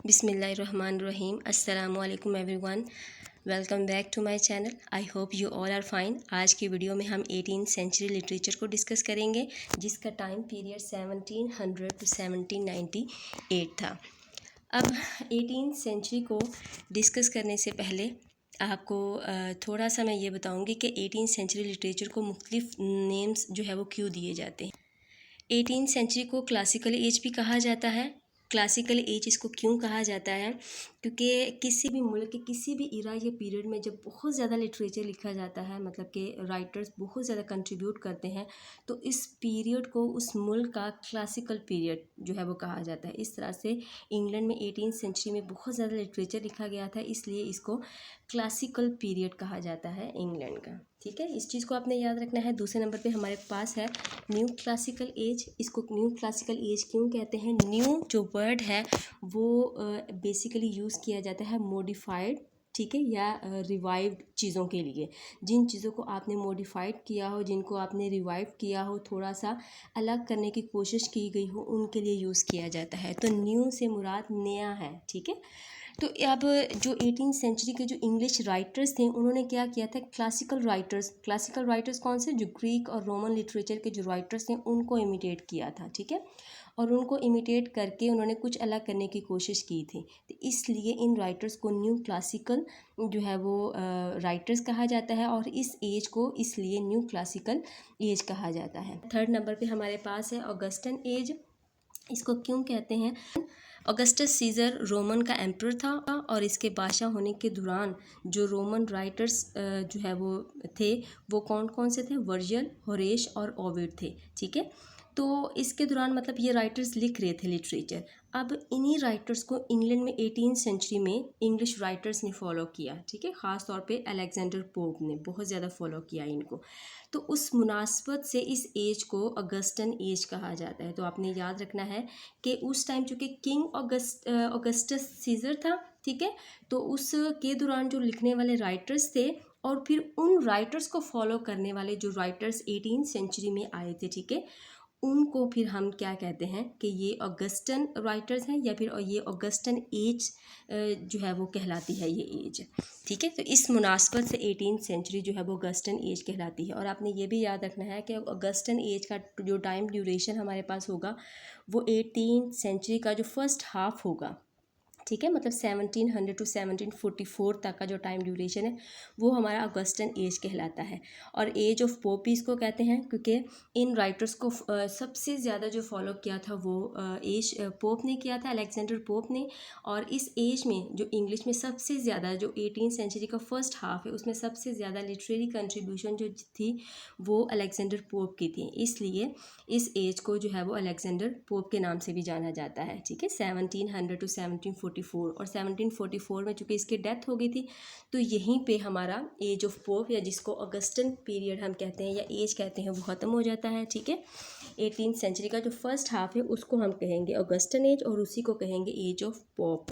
बिस्मिल्लाहिर्रहमानिर्रहीम। अस्सलामु अलैकुम everyone, welcome back to my channel. I hope you all are fine. आज की वीडियो में हम 18th सेंचुरी लिटरेचर को डिस्कस करेंगे, जिसका टाइम पीरियड 1700 टू 1798 था। अब 18th सेंचुरी को डिस्कस करने से पहले आपको थोड़ा सा मैं ये बताऊंगी कि 18th सेंचुरी लिटरेचर को मुख्तलिफ नेम्स जो है वो क्यों दिए जाते हैं। 18th सेंचुरी को क्लासिकल एज भी कहा जाता है। क्लासिकल एज इसको क्यों कहा जाता है? क्योंकि किसी भी मुल्क के किसी भी इरा या पीरियड में जब बहुत ज़्यादा लिटरेचर लिखा जाता है, मतलब कि राइटर्स बहुत ज़्यादा कंट्रीब्यूट करते हैं, तो इस पीरियड को उस मुल्क का क्लासिकल पीरियड जो है वो कहा जाता है। इस तरह से इंग्लैंड में 18th सेंचुरी में बहुत ज़्यादा लिटरेचर लिखा गया था, इसलिए इसको क्लासिकल पीरियड कहा जाता है इंग्लैंड का। ठीक है, इस चीज़ को आपने याद रखना है। दूसरे नंबर पे हमारे पास है न्यू क्लासिकल एज। इसको न्यू क्लासिकल एज क्यों कहते हैं? न्यू जो वर्ड है वो बेसिकली यूज़ किया जाता है मॉडिफाइड, ठीक है, या रिवाइव्ड चीज़ों के लिए। जिन चीज़ों को आपने मॉडिफाइड किया हो, जिनको आपने रिवाइव किया हो, थोड़ा सा अलग करने की कोशिश की गई हो, उनके लिए यूज़ किया जाता है। तो न्यू से मुराद नया है। ठीक है, तो अब जो 18th सेंचुरी के जो इंग्लिश राइटर्स थे, उन्होंने क्या किया था? क्लासिकल राइटर्स कौन से? जो ग्रीक और रोमन लिटरेचर के जो राइटर्स थे उनको इमिटेट किया था। ठीक है, और उनको इमिटेट करके उन्होंने कुछ अलग करने की कोशिश की थी। तो इसलिए इन राइटर्स को न्यू क्लासिकल जो है वो राइटर्स कहा जाता है, और इस एज को इसलिए न्यू क्लासिकल एज कहा जाता है। थर्ड नंबर पे हमारे पास है ऑगस्टन एज। इसको क्यों कहते हैं? ऑगस्टस सीजर रोमन का एम्परर था, और इसके बादशाह होने के दौरान जो रोमन राइटर्स जो है वो थे, वो कौन कौन से थे? वर्जिल, होरेश और ओविड थे। ठीक है, तो इसके दौरान मतलब ये राइटर्स लिख रहे थे लिटरेचर। अब इन्हीं राइटर्स को इंग्लैंड में 18th सेंचुरी में इंग्लिश राइटर्स ने फॉलो किया। ठीक है, ख़ास तौर पे अलेक्जेंडर पोप ने बहुत ज़्यादा फॉलो किया इनको। तो उस मुनासबत से इस एज को ऑगस्टन एज कहा जाता है। तो आपने याद रखना है कि उस टाइम चूँकि किंग ऑगस्टस सीजर था, ठीक है, तो उसके दौरान जो लिखने वाले राइटर्स थे, और फिर उन राइटर्स को फॉलो करने वाले जो राइटर्स 18th सेंचुरी में आए थे, ठीक है, उनको फिर हम क्या कहते हैं कि ये ऑगस्टन राइटर्स हैं, या फिर ये ऑगस्टन एज जो है वो कहलाती है ये एज। ठीक है, तो इस मुनासबत से 18th सेंचुरी जो है वो ऑगस्टन एज कहलाती है। और आपने ये भी याद रखना है कि ऑगस्टन एज का जो टाइम ड्यूरेशन हमारे पास होगा वो 18th सेंचुरी का जो फर्स्ट हाफ होगा। ठीक है, मतलब 1700 टू 1744 तक का जो टाइम ड्यूरेशन है वो हमारा ऑगस्टन एज कहलाता है। और एज ऑफ पोप भी इसको कहते हैं, क्योंकि इन राइटर्स को सबसे ज़्यादा जो फॉलो किया था वो एज पोप ने किया था, अलेक्जेंडर पोप ने। और इस एज में जो इंग्लिश में सबसे ज़्यादा जो 18th सेंचुरी का फर्स्ट हाफ है, उसमें सबसे ज़्यादा लिटरेरी कंट्रीब्यूशन जो थी वो अलेक्जेंडर पोप की थी, इसलिए इस एज को जो है वो अलेक्जेंडर पोप के नाम से भी जाना जाता है। ठीक है, 1700 टू 1744, और 1744 में चूँकि इसकी डेथ हो गई थी, तो यहीं पे हमारा एज ऑफ पोप, या जिसको ऑगस्टन पीरियड हम कहते हैं या एज कहते हैं, वो ख़त्म हो जाता है। ठीक है, 18th सेंचुरी का जो फर्स्ट हाफ है उसको हम कहेंगे ऑगस्टन एज, और उसी को कहेंगे एज ऑफ पोप।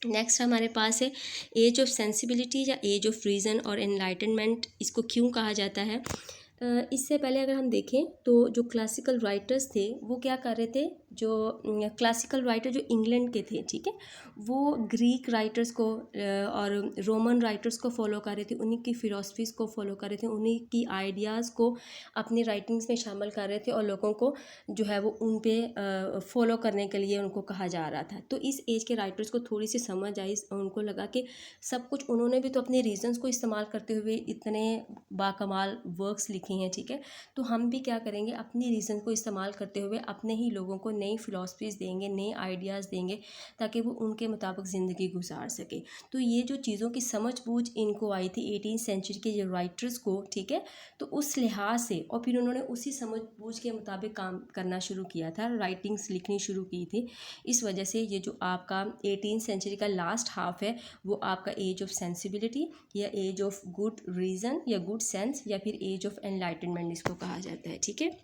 नेक्स्ट हमारे पास है एज ऑफ सेंसिबिलिटी या एज ऑफ रीज़न और एनलाइटनमेंट। इसको क्यों कहा जाता है? इससे पहले अगर हम देखें तो जो क्लासिकल राइटर्स थे वो क्या कर रहे थे? जो क्लासिकल राइटर जो इंग्लैंड के थे, ठीक है, वो ग्रीक राइटर्स को और रोमन राइटर्स को फॉलो कर रहे थे, उन्हीं की फ़िलॉसफीज़ को फॉलो कर रहे थे, उन्हीं की आइडियाज़ को अपनी राइटिंग्स में शामिल कर रहे थे, और लोगों को जो है वो उन पे फॉलो करने के लिए उनको कहा जा रहा था। तो इस एज के राइटर्स को थोड़ी सी समझ आई, उनको लगा कि सब कुछ उन्होंने भी तो अपने रीजंस को इस्तेमाल करते हुए इतने बाकमाल वर्क्स लिखे हैं। ठीक है, तो हम भी क्या करेंगे? अपनी रीज़न को इस्तेमाल करते हुए अपने ही लोगों को नई फ़िलॉसफीज़ देंगे, नए आइडियाज़ देंगे, ताकि वो उनके मुताबिक ज़िंदगी गुजार सके। तो ये जो चीज़ों की समझ बूझ इनको आई थी 18th सेंचुरी के जो राइटर्स को, ठीक है, तो उस लिहाज से, और फिर उन्होंने उसी समझ बूझ के मुताबिक काम करना शुरू किया था, राइटिंग्स लिखनी शुरू की थी। इस वजह से ये जो आपका 18th सेंचुरी का लास्ट हाफ है वो आपका एज ऑफ सेंसिबिलिटी या एज ऑफ गुड रीज़न या गुड सेंस या फिर एज ऑफ एनलाइटनमेंट इसको कहा जाता है। ठीक है,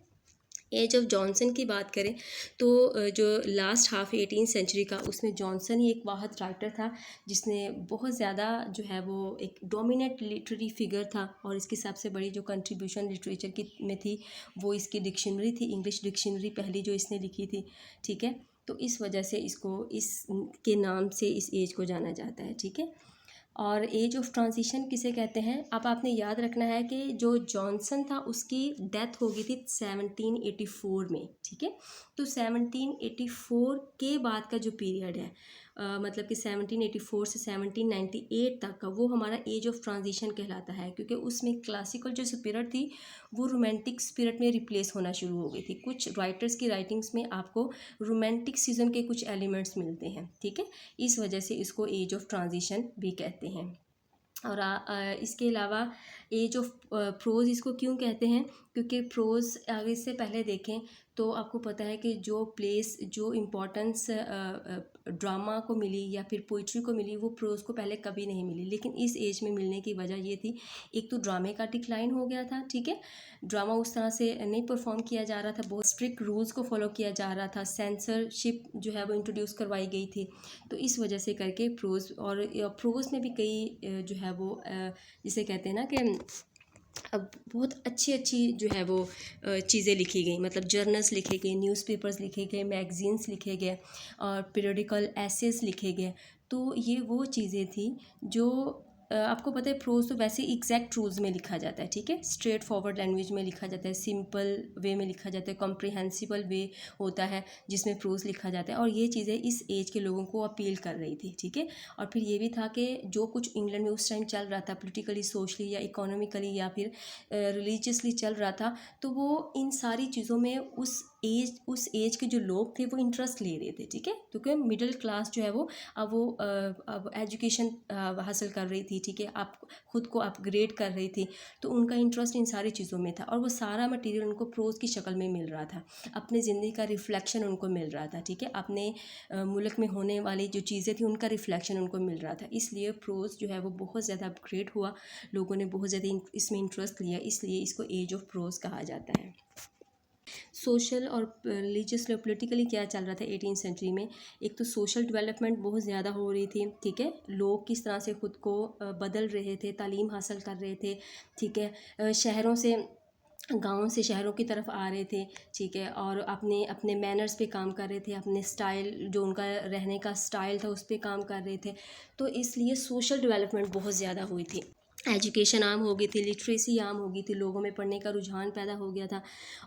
एज ऑफ जॉनसन की बात करें तो जो लास्ट हाफ 18th सेंचुरी का, उसमें जॉनसन ही एक वाहिद राइटर था जिसने बहुत ज़्यादा जो है वो एक डोमिनेट लिटरेरी फिगर था, और इसकी सबसे बड़ी जो कंट्रीब्यूशन लिटरेचर की में थी वो इसकी डिक्शनरी थी, इंग्लिश डिक्शनरी पहली जो इसने लिखी थी। ठीक है, तो इस वजह से इसको इस के नाम से इस एज को जाना जाता है, ठीक है। और एज ऑफ ट्रांजिशन किसे कहते हैं, अब आपने याद रखना है कि जो जॉनसन था उसकी डेथ हो गई थी 1784 में, ठीक है। तो 1784 के बाद का जो पीरियड है, मतलब कि 1784 से 1798 तक का, वो हमारा एज ऑफ ट्रांजिशन कहलाता है, क्योंकि उसमें क्लासिकल जो स्पिरिट थी वो रोमांटिक स्पिरिट में रिप्लेस होना शुरू हो गई थी। कुछ राइटर्स की राइटिंग्स में आपको रोमांटिक सीजन के कुछ एलिमेंट्स मिलते हैं, ठीक है। इस वजह से इसको एज ऑफ ट्रांजिशन भी कहते हैं। और इसके अलावा एज ऑफ प्रोज इसको क्यों कहते हैं, क्योंकि प्रोज आगे से पहले देखें तो आपको पता है कि जो प्लेस, जो इम्पोर्टेंस ड्रामा को मिली या फिर पोइट्री को मिली, वो प्रोज को पहले कभी नहीं मिली। लेकिन इस एज में मिलने की वजह ये थी, एक तो ड्रामे का डिक्लाइन हो गया था, ठीक है। ड्रामा उस तरह से नहीं परफॉर्म किया जा रहा था, बहुत स्ट्रिक्ट रूल्स को फॉलो किया जा रहा था, सेंसरशिप जो है वो इंट्रोड्यूस करवाई गई थी। तो इस वजह से करके प्रोज, और प्रोज में भी कई जो है वो जिसे कहते हैं ना कि अब बहुत अच्छी अच्छी जो है वो चीज़ें लिखी गई, मतलब जर्नल्स लिखे गए, न्यूज़पेपर्स लिखे गए, मैगजीन्स लिखे गए और पीरियडिकल एसेस लिखे गए। तो ये वो चीज़ें थी जो आपको पता है प्रोज तो वैसे एग्जैक्ट रूल्स में लिखा जाता है, ठीक है, स्ट्रेट फॉरवर्ड लैंग्वेज में लिखा जाता है, सिंपल वे में लिखा जाता है, कॉम्प्रिहेंसिबल वे होता है जिसमें प्रोज लिखा जाता है। और ये चीज़ें इस एज के लोगों को अपील कर रही थी, ठीक है। और फिर ये भी था कि जो कुछ इंग्लैंड में उस टाइम चल रहा था, पोलिटिकली, सोशली या इकोनॉमिकली या फिर रिलीजियसली चल रहा था, तो वो इन सारी चीज़ों में उस एज के जो लोग थे वो इंटरेस्ट ले रहे थे, ठीक है। क्योंकि मिडिल क्लास जो है वो अब एजुकेशन हासिल कर रही थी, ठीक है, आप खुद को अपग्रेड कर रही थी, तो उनका इंटरेस्ट इन सारी चीज़ों में था और वो सारा मटेरियल उनको प्रोज की शक्ल में मिल रहा था, अपनी ज़िंदगी का रिफ्लेक्शन उनको मिल रहा था, ठीक है, अपने मुल्क में होने वाली जो चीज़ें थी उनका रिफ्लेक्शन उनको मिल रहा था। इसलिए प्रोज जो है वो बहुत ज़्यादा अपग्रेड हुआ, लोगों ने बहुत ज़्यादा इसमें इंटरेस्ट लिया, इसलिए इसको एज ऑफ प्रोज कहा जाता है। सोशल और रिलीजियसली और पोलिटिकली क्या चल रहा था 18वीं सेंचुरी में, एक तो सोशल डेवलपमेंट बहुत ज़्यादा हो रही थी, ठीक है, लोग किस तरह से ख़ुद को बदल रहे थे, तालीम हासिल कर रहे थे, ठीक है, शहरों से गाँव से शहरों की तरफ आ रहे थे, ठीक है, और अपने अपने मैनर्स पे काम कर रहे थे, अपने स्टाइल, जो उनका रहने का स्टाइल था उस पर काम कर रहे थे। तो इसलिए सोशल डेवलपमेंट बहुत ज़्यादा हुई थी, एजुकेशन आम हो गई थी, लिटरेसी आम हो गई थी, लोगों में पढ़ने का रुझान पैदा हो गया था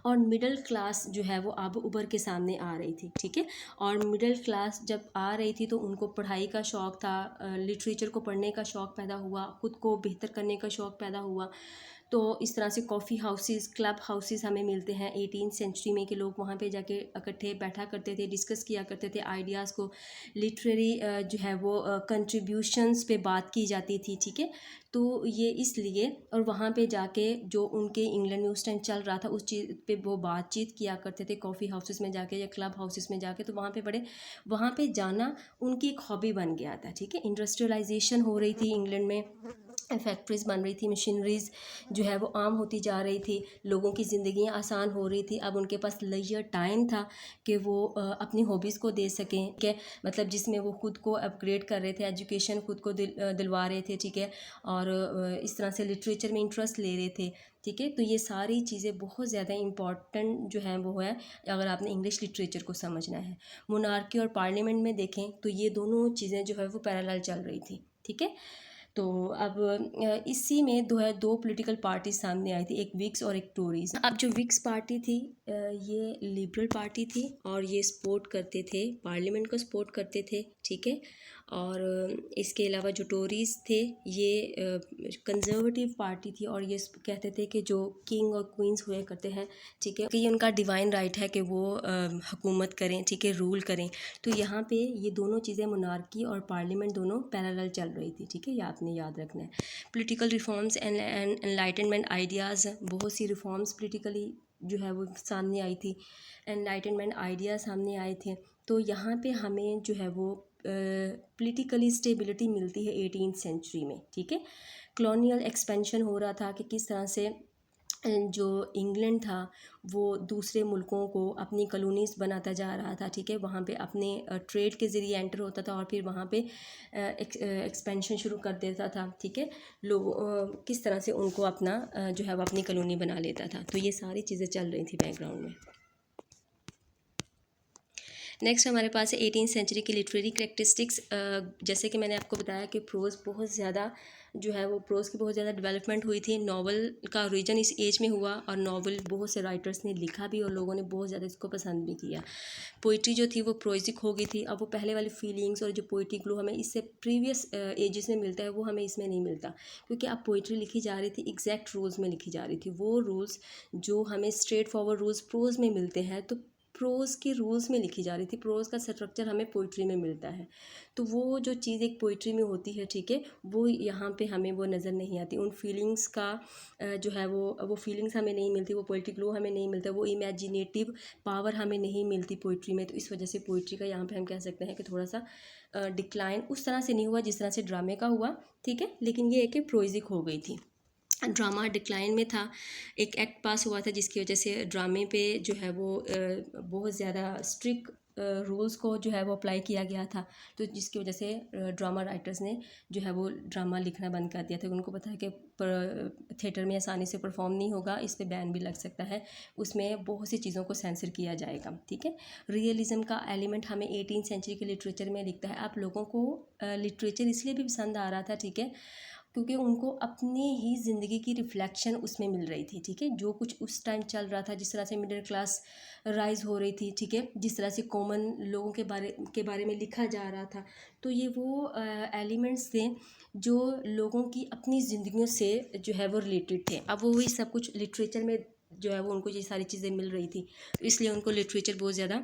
और मिडिल क्लास जो है वो अब उभर के सामने आ रही थी, ठीक है। और मिडिल क्लास जब आ रही थी तो उनको पढ़ाई का शौक़ था, लिटरेचर को पढ़ने का शौक़ पैदा हुआ, ख़ुद को बेहतर करने का शौक़ पैदा हुआ। तो इस तरह से कॉफ़ी हाउसेस, क्लब हाउसेस हमें मिलते हैं 18वीं सेंचुरी में, कि लोग वहाँ पे जाके इकट्ठे बैठा करते थे, डिस्कस किया करते थे आइडियाज़ को, लिटरेरी जो है वो कंट्रीब्यूशंस पे बात की जाती थी, ठीक है। तो ये इसलिए, और वहाँ पे जाके जो उनके इंग्लैंड में उस टाइम चल रहा था उस चीज़ पे वो बातचीत किया करते थे, कॉफ़ी हाउसेस में जाके या क्लब हाउसेस में जाके। तो वहाँ पे जाना उनकी एक हॉबी बन गया था, ठीक है। इंडस्ट्रियलाइजेशन हो रही थी इंग्लैंड में, फैक्ट्रीज़ बन रही थी, मशीनरीज़ जो है वो आम होती जा रही थी, लोगों की ज़िंदगियाँ आसान हो रही थी। अब उनके पास लेजर टाइम था कि वो अपनी हॉबीज़ को दे सकें, कि मतलब जिसमें वो ख़ुद को अपग्रेड कर रहे थे, एजुकेशन ख़ुद को दिलवा रहे थे, ठीक है, और इस तरह से लिटरेचर में इंटरेस्ट ले रहे थे, ठीक है। तो ये सारी चीज़ें बहुत ज़्यादा इम्पॉर्टेंट जो है वो है, अगर आपने इंग्लिश लिटरेचर को समझना है। मोनार्की और पार्लियामेंट में देखें तो ये दोनों चीज़ें जो है वो पैरेलल चल रही थी, ठीक है। तो अब इसी में दो पॉलिटिकल पार्टी सामने आई थी, एक विक्स और एक टोरीज। अब जो विक्स पार्टी थी ये लिबरल पार्टी थी और ये सपोर्ट करते थे, पार्लियामेंट को सपोर्ट करते थे, ठीक है। और इसके अलावा जो टोरीज़ थे ये कंजर्वेटिव पार्टी थी और ये कहते थे कि जो किंग और क्वींस हुए करते हैं, ठीक है, कि ये उनका डिवाइन राइट है कि वो हुकूमत करें, ठीक है, रूल करें। तो यहाँ पे ये दोनों चीज़ें, मोनार्की और पार्लियामेंट, दोनों पैरेलल चल रही थी, ठीक है, ये आपने याद रखना है। Political reforms and enlightenment ideas, बहुत सी रिफॉर्म्स पॉलिटिकली जो है वो सामने आई थी, एनलाइटनमेंट आइडियाज़ सामने आए थे। तो यहाँ पे हमें जो है वो पॉलिटिकली स्टेबिलिटी मिलती है 18वीं सेंचुरी में, ठीक है। कॉलोनियल एक्सपेंशन हो रहा था कि किस तरह से जो इंग्लैंड था वो दूसरे मुल्कों को अपनी कॉलोनीज़ बनाता जा रहा था, ठीक है, वहाँ पे अपने ट्रेड के ज़रिए एंटर होता था और फिर वहाँ पे एक्सपेंशन शुरू कर देता था, ठीक है। लोग किस तरह से उनको अपना जो है वो अपनी कॉलोनी बना लेता था। तो ये सारी चीज़ें चल रही थी बैकग्राउंड में। नेक्स्ट हमारे पास है 18th सेंचुरी की लिटरेरी करेक्टरिस्टिक्स। जैसे कि मैंने आपको बताया कि प्रोज़ बहुत ज़्यादा जो है वो प्रोज़ की बहुत ज़्यादा डेवलपमेंट हुई थी। नॉवल का ओरिजिन इस एज में हुआ और नॉवल बहुत से राइटर्स ने लिखा भी और लोगों ने बहुत ज़्यादा इसको पसंद भी किया। पोइट्री जो थी वो प्रोइजिक हो गई थी। अब वो पहले वाली फीलिंग्स और जो पोइट्री ग्लो हमें इससे प्रीवियस एजेस में मिलता है वो हमें इसमें नहीं मिलता, क्योंकि अब पोइट्री लिखी जा रही थी एग्जैक्ट रूल्स में लिखी जा रही थी। वो रूल्स जो हमें स्ट्रेट फॉरवर्ड रूल्स प्रोज में मिलते हैं तो प्रोज के रूल्स में लिखी जा रही थी। प्रोज का स्ट्रक्चर हमें पोइट्री में मिलता है, तो वो जो चीज़ एक पोइट्री में होती है, ठीक है, वो यहाँ पे हमें वो नज़र नहीं आती। उन फीलिंग्स का जो है वो फीलिंग्स हमें नहीं मिलती, वो पोइट्री ग्लो हमें नहीं मिलता, वो इमेजिनेटिव पावर हमें नहीं मिलती पोइट्री में। तो इस वजह से पोइट्री का यहाँ पे हम कह सकते हैं कि थोड़ा सा डिक्लाइन उस तरह से नहीं हुआ जिस तरह से ड्रामे का हुआ, ठीक है, लेकिन ये है कि प्रोइजिक हो गई थी। ड्रामा डिक्लाइन में था। एक एक्ट पास हुआ था जिसकी वजह से ड्रामे पे जो है वो बहुत ज़्यादा स्ट्रिक्ट रूल्स को जो है वो अप्लाई किया गया था, तो जिसकी वजह से ड्रामा राइटर्स ने जो है वो ड्रामा लिखना बंद कर दिया था। उनको पता है कि थिएटर में आसानी से परफॉर्म नहीं होगा, इस पे बैन भी लग सकता है, उसमें बहुत सी चीज़ों को सेंसर किया जाएगा, ठीक है। रियलिज़म का एलिमेंट हमें 18th सेंचुरी के लिटरेचर में दिखता है। आप लोगों को लिटरेचर इसलिए भी पसंद आ रहा था, ठीक है, क्योंकि उनको अपनी ही ज़िंदगी की रिफ्लेक्शन उसमें मिल रही थी, ठीक है। जो कुछ उस टाइम चल रहा था, जिस तरह से मिडिल क्लास राइज हो रही थी, ठीक है, जिस तरह से कॉमन लोगों के बारे में लिखा जा रहा था, तो ये वो एलिमेंट्स थे जो लोगों की अपनी ज़िंदगियों से जो है वो रिलेटेड थे। अब वो वही सब कुछ लिटरेचर में जो है वो उनको ये सारी चीज़ें मिल रही थी, तो इसलिए उनको लिटरेचर बहुत ज़्यादा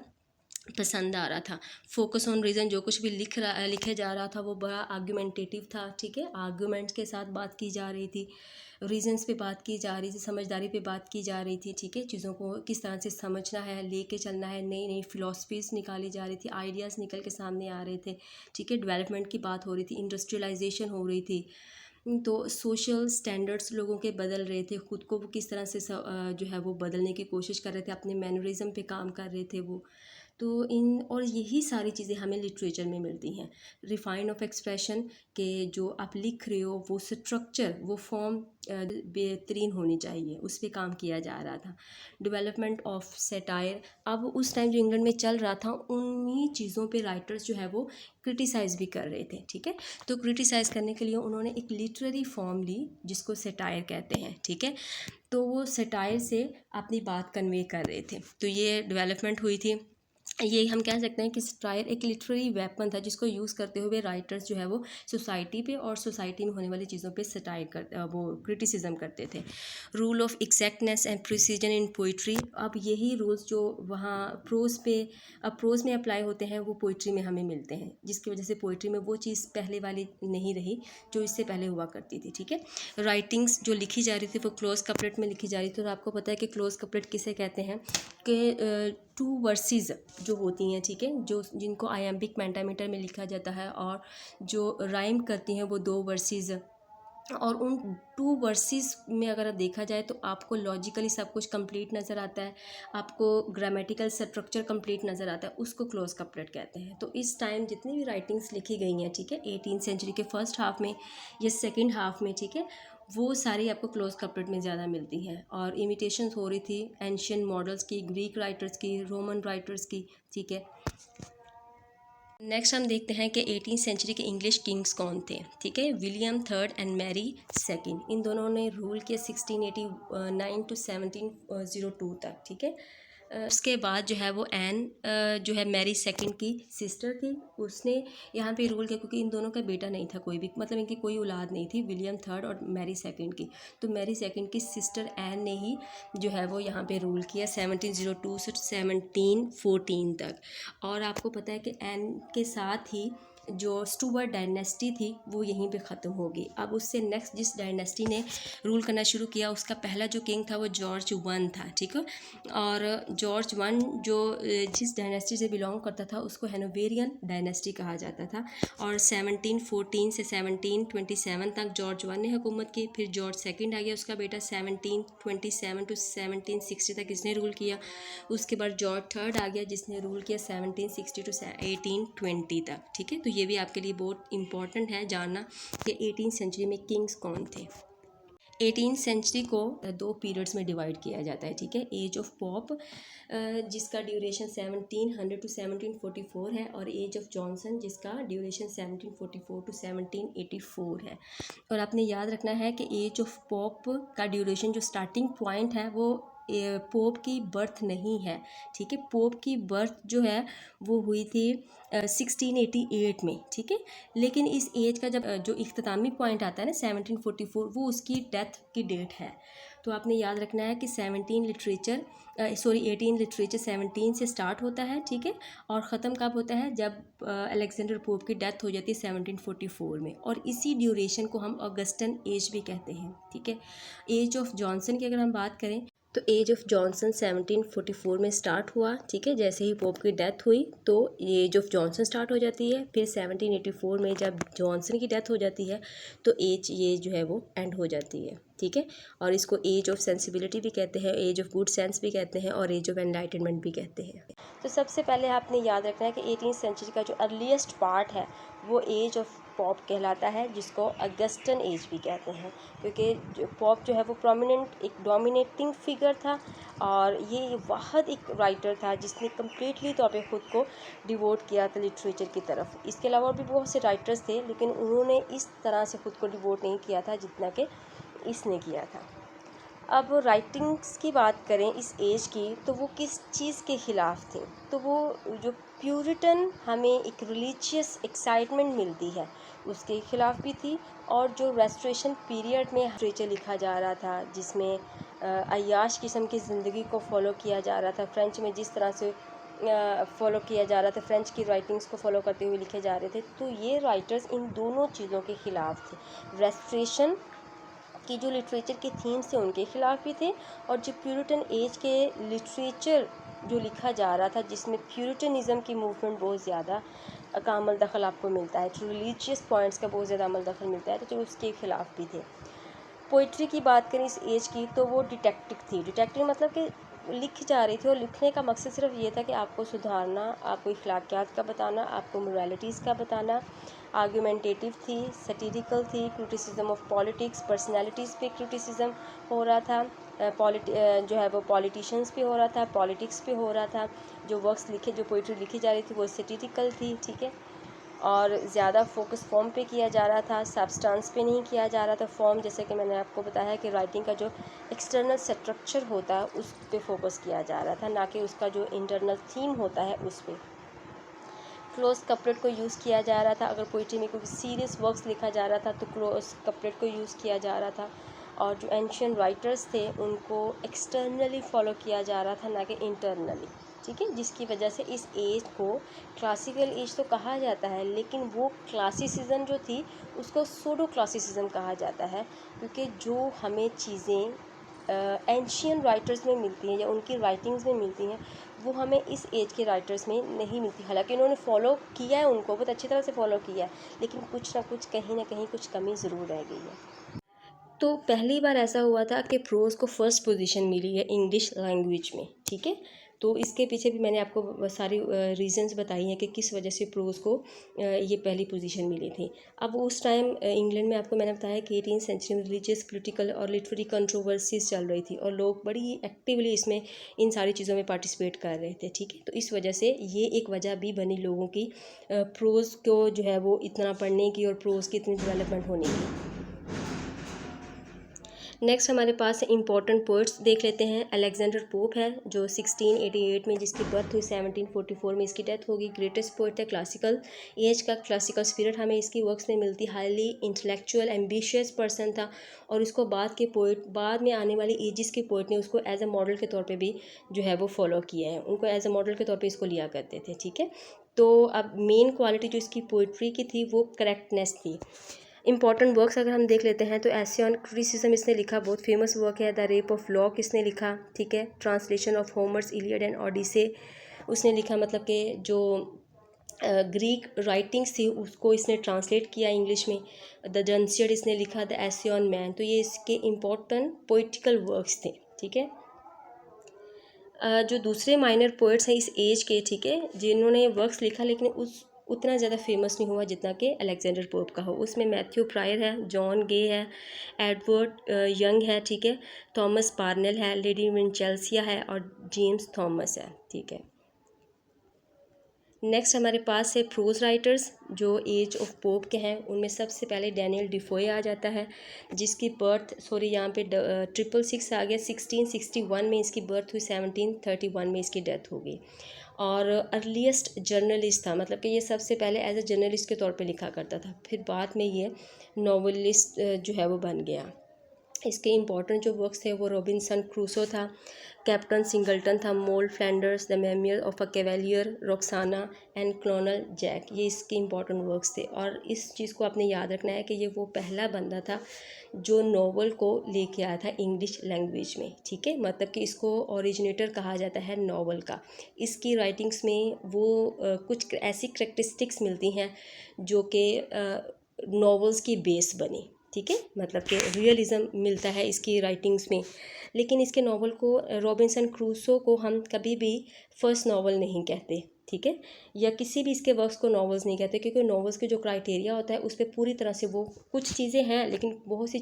पसंद आ रहा था। फोकस ऑन रीज़न, जो कुछ भी लिखे जा रहा था वो बड़ा आर्गुमेंटेटिव था, ठीक है, आर्गुमेंट्स के साथ बात की जा रही थी, रीजंस पे बात की जा रही थी, समझदारी पे बात की जा रही थी, ठीक है, चीज़ों को किस तरह से समझना है, लेके चलना है, नई नई फिलोसफीज़ निकाली जा रही थी, आइडियाज़ निकल के सामने आ रहे थे, ठीक है, डेवलपमेंट की बात हो रही थी, इंडस्ट्रियलाइजेशन हो रही थी, तो सोशल स्टैंडर्ड्स लोगों के बदल रहे थे, ख़ुद को वो किस तरह से जो है वो बदलने की कोशिश कर रहे थे, अपने मैनरिज़म पे काम कर रहे थे वो। तो इन और यही सारी चीज़ें हमें लिटरेचर में मिलती हैं। रिफाइन ऑफ एक्सप्रेशन के जो आप लिख रहे हो वो स्ट्रक्चर, वो फॉर्म बेहतरीन होनी चाहिए, उस पर काम किया जा रहा था। डेवलपमेंट ऑफ सेटायर, अब उस टाइम जो इंग्लैंड में चल रहा था उन्हीं चीज़ों पे राइटर्स जो है वो क्रिटिसाइज़ भी कर रहे थे, ठीक है। तो क्रिटिसाइज़ करने के लिए उन्होंने एक लिटरेरी फॉर्म ली जिसको सेटायर कहते हैं, ठीक है, तो वो सेटायर से अपनी बात कन्वे कर रहे थे, तो ये डेवलपमेंट हुई थी। ये हम कह सकते हैं कि सटायर एक लिटरेरी वेपन था जिसको यूज़ करते हुए राइटर्स जो है वो सोसाइटी पे और सोसाइटी में होने वाली चीज़ों पे सटायर वो क्रिटिसिज्म करते थे। Rule of exactness and precision in poetry, अब यही रूल्स जो वहाँ प्रोज पे अब प्रोज में अप्लाई होते हैं वो पोइट्री में हमें मिलते हैं, जिसकी वजह से पोइट्री में वो चीज़ पहले वाली नहीं रही जो इससे पहले हुआ करती थी, ठीक है। राइटिंग्स जो लिखी जा रही थी वो क्लोज कपलेट में लिखी जा रही थी, और आपको पता है कि क्लोज कपलेट किसे कहते हैं कि 2 वर्सेस जो होती हैं, ठीक है, जो जिनको आयम्बिक पेंटामीटर में लिखा जाता है और जो राइम करती हैं वो 2 वर्सेस, और उन 2 वर्सेस में अगर देखा जाए तो आपको लॉजिकली सब कुछ कंप्लीट नज़र आता है, आपको ग्रामेटिकल स्ट्रक्चर कंप्लीट नज़र आता है, उसको क्लोज कपलेट कहते हैं। तो इस टाइम जितनी भी राइटिंग्स लिखी गई हैं, ठीक है, 18th सेंचुरी के फर्स्ट हाफ में या सेकेंड हाफ में, ठीक है, वो सारी आपको क्लोज कपलेट में ज़्यादा मिलती हैं, और इमिटेशंस हो रही थी एंशियंट मॉडल्स की, ग्रीक राइटर्स की, रोमन राइटर्स की, ठीक है। नेक्स्ट हम देखते हैं कि 18th सेंचुरी के इंग्लिश किंग्स कौन थे, ठीक है। William third and Mary second, इन दोनों ने रूल किया 1689 टू 1702 तक, ठीक है। उसके बाद जो है वो एन जो है मैरी सेकंड की सिस्टर थी, उसने यहाँ पे रूल किया, क्योंकि इन दोनों का बेटा नहीं था कोई भी, मतलब इनकी कोई औलाद नहीं थी, विलियम थर्ड और मैरी सेकंड की, तो मैरी सेकंड की सिस्टर एन ने ही जो है वो यहाँ पे रूल किया 1702 से 1714 तक। और आपको पता है कि एन के साथ ही जो स्टुअर्ट डायनेस्टी थी वो यहीं पे ख़त्म हो गई। अब उससे नेक्स्ट जिस डायनेस्टी ने रूल करना शुरू किया उसका पहला जो किंग था वो जॉर्ज वन था, ठीक है। और जॉर्ज वन जो जिस डायनेस्टी से बिलोंग करता था उसको हैनोवेरियन डायनेस्टी कहा जाता था, और 1714 से 1727 तक जॉर्ज वन ने हुकूमत की। फिर जॉर्ज सेकंड आ गया, उसका बेटा 1727 टू 1760 तक इसने रूल किया। उसके बाद जॉर्ज थर्ड आ गया जिसने रूल किया 1760 टू 1820 तक, ठीक है। तो ये भी आपके लिए बहुत इंपॉर्टेंट है जानना कि 18th सेंचुरी में किंग्स कौन थे। 18th सेंचुरी को दो पीरियड्स में डिवाइड किया जाता है, ठीक है। एज ऑफ पॉप जिसका ड्यूरेशन 1700 टू 1744 है, और एज ऑफ जॉनसन जिसका ड्यूरेशन 1744 टू 1784 है। और आपने याद रखना है कि एज ऑफ पॉप का ड्यूरेशन जो स्टार्टिंग पॉइंट है वो पोप की बर्थ नहीं है, ठीक है। पोप की बर्थ जो है वो हुई थी 1688 में, ठीक है। लेकिन इस एज का जब जो इख्तितामी पॉइंट आता है ना 1744, वो उसकी डेथ की डेट है। तो आपने याद रखना है कि 18 लिटरेचर 17 से स्टार्ट होता है, ठीक है। और ख़त्म कब होता है, जब अलेक्जेंडर पोप की डेथ हो जाती है 1744 में। और इसी ड्यूरेशन को हम ऑगस्टन एज भी कहते हैं, ठीक है। एज ऑफ जॉनसन की अगर हम बात करें तो एज ऑफ जॉनसन 1744 में स्टार्ट हुआ, ठीक है। जैसे ही पोप की डेथ हुई तो एज ऑफ जॉनसन स्टार्ट हो जाती है। फिर 1784 में जब जॉनसन की डेथ हो जाती है तो एज ये जो है वो एंड हो जाती है, ठीक है। और इसको एज ऑफ सेंसिबिलिटी भी कहते हैं, एज ऑफ गुड सेंस भी कहते हैं, और एज ऑफ एनलाइटनमेंट भी कहते हैं। तो सबसे पहले आपने याद रखना है कि 18th सेंचुरी का जो अर्लीस्ट पार्ट है वो एज ऑफ पॉप कहलाता है, जिसको अगस्टन एज भी कहते हैं, क्योंकि जो पॉप जो है वो प्रोमिनेंट एक डोमिनेटिंग फिगर था, और ये वाहद एक राइटर था जिसने कम्प्लीटली तौर पे ख़ुद को डिवोट किया था लिटरेचर की तरफ। इसके अलावा भी बहुत से राइटर्स थे, लेकिन उन्होंने इस तरह से ख़ुद को डिवोट नहीं किया था जितना कि इसने किया था। अब राइटिंग्स की बात करें इस एज की, तो वो किस चीज़ के ख़िलाफ़ थी, तो वो जो प्यूरिटन हमें एक रिलीजियस एक्साइटमेंट मिलती है उसके ख़िलाफ़ भी थी, और जो रेस्टोरेशन पीरियड में लिटरेचर लिखा जा रहा था जिसमें अय्याश किस्म की ज़िंदगी को फॉलो किया जा रहा था, फ्रेंच में जिस तरह से फॉलो किया जा रहा था, फ्रेंच की राइटिंग्स को फॉलो करते हुए लिखे जा रहे थे, तो ये राइटर्स इन दोनों चीज़ों के ख़िलाफ़ थे। रेस्टोरेशन की जो लिटरेचर के थीम्स थे उनके ख़िलाफ़ भी थे, और जो प्यूरिटन एज के लिटरेचर जो लिखा जा रहा था जिसमें प्यूरिटनिज़म की मूवमेंट बहुत ज़्यादा का अमल दखल आपको मिलता है, जो रिलीजियस पॉइंट्स का बहुत ज़्यादा अमल दखल मिलता है, तो जो उसके ख़िलाफ़ भी थे। पोइट्री की बात करें इस एज की, तो वो डिटेक्टिव थी। डिटेक्टिव मतलब कि लिख जा रही थी, और लिखने का मकसद सिर्फ ये था कि आपको सुधारना, आपको इखलाकियात का बताना, आपको मोरालिटीज़ का बताना। आर्गूमेंटेटिव थी, सटीरिकल थी, क्रिटिसिज्म ऑफ पॉलिटिक्स, पर्सनैलिटीज़ पे क्रिटिसिज्म हो रहा था, जो है वो पॉलिटिशियंस पे हो रहा था, पॉलिटिक्स पे हो रहा था। जो वर्क्स लिखे, जो पोइट्री लिखी जा रही थी वो सटीरिकल थी, ठीक है। और ज़्यादा फोकस फॉर्म पे किया जा रहा था, सब्सटेंस पे नहीं किया जा रहा था। फॉर्म जैसे कि मैंने आपको बताया कि राइटिंग का जो एक्सटर्नल स्ट्रक्चर होता है उस पे फोकस किया जा रहा था, ना कि उसका जो इंटरनल थीम होता है उस पर। क्लोज कपलेट को यूज़ किया जा रहा था। अगर पोइट्री में कोई सीरियस वर्क्स लिखा जा रहा था तो क्लोज कपलेट को यूज़ किया जा रहा था। और जो एंशियन राइटर्स थे उनको एक्सटर्नली फॉलो किया जा रहा था, ना कि इंटरनली, ठीक है। जिसकी वजह से इस एज को क्लासिकल एज तो कहा जाता है, लेकिन वो क्लासिसिज्म जो थी उसको सूडो क्लासिसिज्म कहा जाता है, क्योंकि जो हमें चीज़ें एंशियन राइटर्स में मिलती हैं या उनकी राइटिंग्स में मिलती हैं वो हमें इस एज के राइटर्स में नहीं मिलती। हालांकि उन्होंने फॉलो किया है, उनको बहुत अच्छी तरह से फॉलो किया है, लेकिन कुछ ना कुछ कहीं ना कहीं कुछ कमी ज़रूर रह गई है। तो पहली बार ऐसा हुआ था कि प्रोज को फर्स्ट पोजीशन मिली है इंग्लिश लैंग्वेज में, ठीक है। तो इसके पीछे भी मैंने आपको सारी रीजंस बताई हैं कि किस वजह से प्रोज को ये पहली पोजीशन मिली थी। अब उस टाइम इंग्लैंड में आपको मैंने बताया कि 18th सेंचुरी में रिलीजियस, पॉलिटिकल और लिटरेरी कंट्रोवर्सीज चल रही थी, और लोग बड़ी ही एक्टिवली इसमें इन सारी चीज़ों में पार्टिसिपेट कर रहे थे, ठीक है। तो इस वजह से ये एक वजह भी बनी लोगों की प्रोज को जो है वो इतना पढ़ने की और प्रोज की इतनी डेवलपमेंट होने की। नेक्स्ट हमारे पास इंपॉर्टेंट पोइट्स देख लेते हैं। अलेक्जेंडर पोप है जो 1688 में, जिसकी बर्थ हुई 1744 में, इसकी डेथ होगी। ग्रेटेस्ट पोइट है क्लासिकल एज का, क्लासिकल स्पिरिट हमें इसकी वर्क्स में मिलती। हाईली इंटेलेक्चुअल एम्बिशियस पर्सन था, और उसको बाद के पोइट, बाद में आने वाली एजिस के पोइट ने उसको एज अ मॉडल के तौर पे भी जो है वो फॉलो किया है, उनको एज अ मॉडल के तौर पे इसको लिया करते थे, ठीक है। तो अब मेन क्वालिटी जो इसकी पोइट्री की थी वो करेक्टनेस थी। इंपॉर्टेंट वर्क्स अगर हम देख लेते हैं तो एसे ऑन क्रिटिसिज्म इसने लिखा, बहुत फेमस वर्क है। द रेप ऑफ लॉक इसने लिखा, ठीक है। Translation of Homer's Iliad and Odyssey उसने लिखा, मतलब कि जो ग्रीक राइटिंग्स थी उसको इसने ट्रांसलेट किया इंग्लिश में। द डंसियड इसने लिखा, द एसे ऑन मैन। तो ये इसके इम्पोर्टेंट पोइटिकल वर्क्स थे, ठीक है। जो दूसरे माइनर पोइट्स हैं इस एज के, ठीक है, जिन्होंने वर्क्स लिखा लेकिन उस उतना ज़्यादा फेमस नहीं हुआ जितना कि अलेक्जेंडर पोप का हो। उसमें मैथ्यू प्रायर है, जॉन गे है, एडवर्ड यंग है, ठीक है, थॉमस पार्नेल है, लेडी विंचेल्सिया है और जेम्स थॉमस है, ठीक है। नेक्स्ट हमारे पास है प्रोज राइटर्स जो एज ऑफ पोप के हैं। उनमें सबसे पहले डैनियल डिफोए आ जाता है, जिसकी बर्थ यहाँ पे 666 आ गया, 1661 में इसकी बर्थ हुई, 1731 में इसकी डेथ हो गई। और अर्लीस्ट जर्नलिस्ट था, मतलब कि ये सबसे पहले एज ए जर्नलिस्ट के तौर पे लिखा करता था, फिर बाद में ये नॉवलिस्ट जो है वो बन गया। इसके इम्पॉर्टेंट जो वर्क्स थे वो रॉबिन्सन क्रूसो था, कैप्टन सिंगल्टन था, Moll Flanders, the memoir of a cavalier, Roxana and Colonel Jack, ये इसके इम्पॉर्टेंट वर्क्स थे। और इस चीज़ को आपने याद रखना है कि ये वो पहला बंदा था जो नॉवल को लेके आया था इंग्लिश लैंग्वेज में, ठीक है, मतलब कि इसको ओरिजिनेटर कहा जाता है नॉवल का। इसकी राइटिंग्स में वो कुछ ऐसी करेक्टरिस्टिक्स मिलती हैं जो कि नॉवेल्स की बेस बनी, ठीक है, मतलब कि रियलिज़म मिलता है इसकी राइटिंग्स में। लेकिन इसके नावल को, रॉबिन्सन क्रूसो को हम कभी भी फर्स्ट नावल नहीं कहते, ठीक है, या किसी भी इसके वर्क्स को नॉवेल्स नहीं कहते, क्योंकि नॉवेल्स के जो क्राइटेरिया होता है उस पर पूरी तरह से वो कुछ चीज़ें हैं, लेकिन बहुत सी